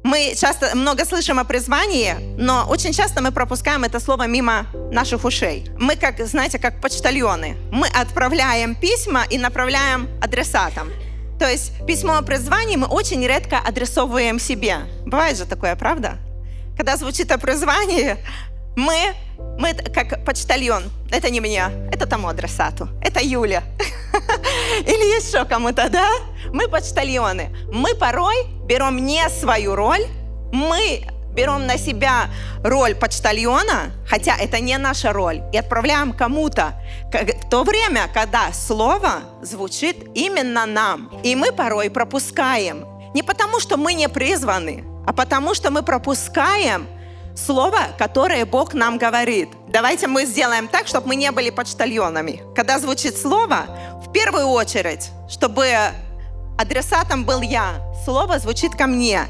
Мы часто много слышим о призвании, но очень часто мы пропускаем это слово мимо наших ушей. Мы, как, знаете, как почтальоны. Мы отправляем письма и направляем адресатам. То есть письмо о призвании мы очень редко адресовываем себе. Бывает же такое, правда? Когда звучит о призвании, мы как почтальон. Это не мне, это тому адресату. Это Юля. Или еще кому-то, да? Мы почтальоны. Мы порой берем не свою роль, мы берем на себя роль почтальона, хотя это не наша роль, и отправляем кому-то в то время, когда слово звучит именно нам. И мы порой пропускаем. Не потому, что мы не призваны, а потому, что мы пропускаем слово, которое Бог нам говорит. Давайте мы сделаем так, чтобы мы не были почтальонами. Когда звучит слово, в первую очередь, чтобы адресатом был я, слово звучит ко мне.